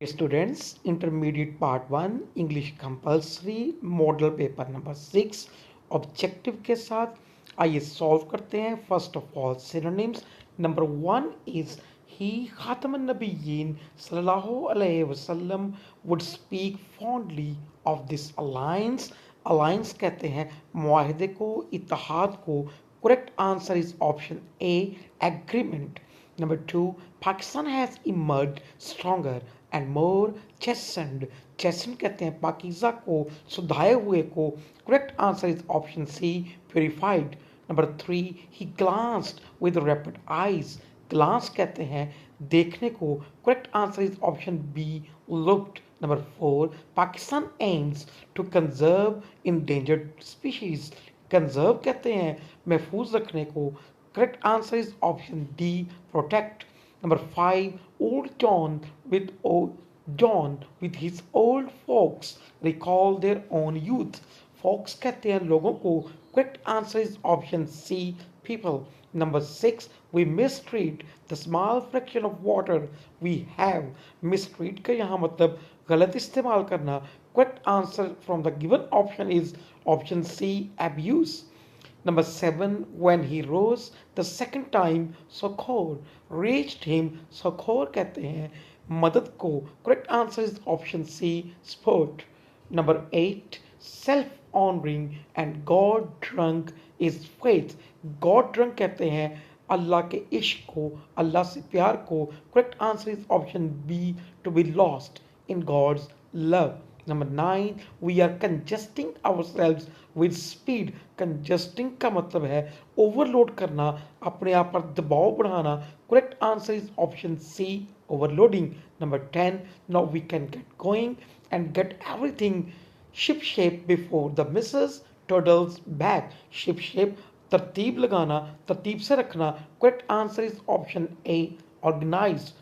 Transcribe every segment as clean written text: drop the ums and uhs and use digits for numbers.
Students, Intermediate Part 1 English Compulsory Model Paper number 6 objective के साथ आइए सॉल्व करते हैं. First of all synonyms. Number 1 is he खातमुन नबिय्यीन सल्लल्लाहु अलैहि वसल्लम would speak fondly of this alliance. Alliance कहते हैं मुआहदे को, इत्तेहाद को. Correct answer is option A, agreement. Number 2, Pakistan has emerged stronger and more chastened. Chastened कहते हैं पाकीज़ा को, सुधाए हुए को. Correct answer is option C, purified. Number 3, he glanced with rapid eyes. Glance कहते हैं देखने को. Correct answer is option B, looked. Number 4, Pakistan aims to conserve endangered species. Conserve कहते हैं महफूज रखने को. Correct answer is option D, protect. Number 5, John with his old folks recall their own youth. Folks कहते हैं लोगों को. Correct answer is option C, people. Number 6, we mistreat the small fraction of water we have. Mistreat का यहाँ मतलब गलत इस्तेमाल करना. Correct answer from the given option is option C, abuse. Number 7, when he rose the second time, succor reached him. Succor कहते हैं मदद को. Correct answer is option C, sport. Number 8, self-honoring and God drunk is faith. God drunk कहते हैं अल्लाह के इश्क को, अल्लाह से प्यार को. Correct answer is option B, to be lost in God's love. Number 9, we are congesting ourselves with speed. Congesting का मतलब है ओवरलोड करना, अपने आप पर दबाव बढ़ाना. Correct answer is option C, overloading. Number 10, now we can get going and get everything ship shape before the Mrs. Turtle's back. Ship shape तरतीब लगाना, तरतीब से रखना. Correct answer is option A, organized.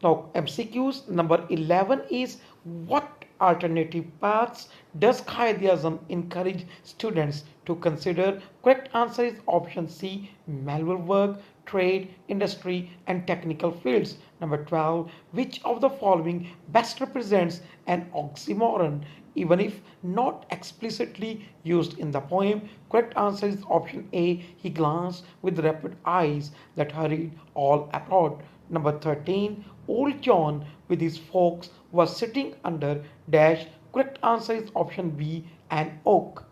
Now MCQs. Number 11 is what alternative paths does Quaid-e-Azam encourage students to consider? Correct answer is option C, manual work, trade, industry and technical fields. Number 12, which of the following best represents an oxymoron even if not explicitly used in the poem? Correct answer is option A, he glanced with rapid eyes that hurried all abroad. Number 13, old John with his folks was sitting under dash. Correct answer is option B, an oak.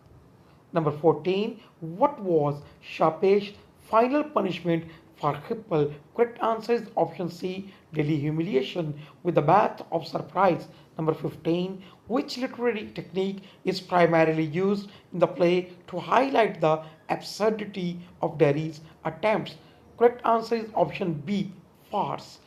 Number 14, what was Shapesh's final punishment for Hippel? Correct answer is option C, daily humiliation with a bath of surprise. Number 15, which literary technique is primarily used in the play to highlight the absurdity of Derry's attempts? Correct answer is option B, farce.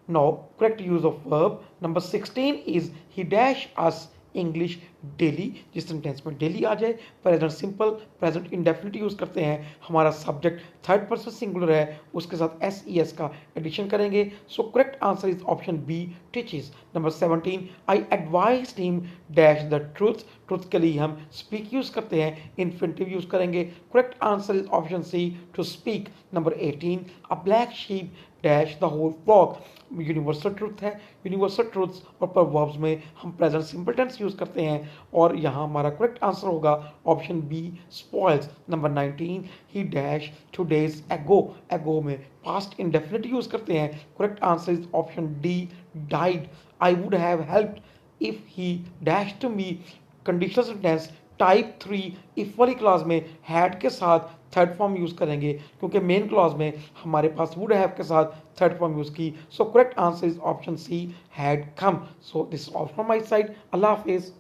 Now, correct use of verb. Number 16 is he dash us English daily. जिस sentence में daily आ जाए present simple, present indefinite use करते हैं. हमारा subject third person singular है, उसके साथ S E S का एडिशन करेंगे. So correct answer is option B, teaches. Number 17, I advise him dash the truth. Truth के लिए हम स्पीक यूज करते हैं, इन्फिनिटिव यूज करेंगे. Correct answer is option C, to speak. Number 18, a black sheep dash the whole flock. Universal truth है. Universal truths और proverbs में हम प्रेजेंट सिंपल टेंस यूज करते हैं और यहाँ हमारा करेक्ट आंसर होगा option B, spoils. Number 19, he dash 2 days ago. एगो में पास्ट इंडेफिनिट यूज करते हैं. Correct answer is option D, died. I would have helped if he dash to me. Conditional sentence type 3 if वाली class में had के साथ third form use करेंगे क्योंकि मेन क्लॉज में हमारे पास वुड हैव के साथ थर्ड फॉर्म यूज की. So correct answer is option C, had come. So this all from my side. अल्लाह हाफिज.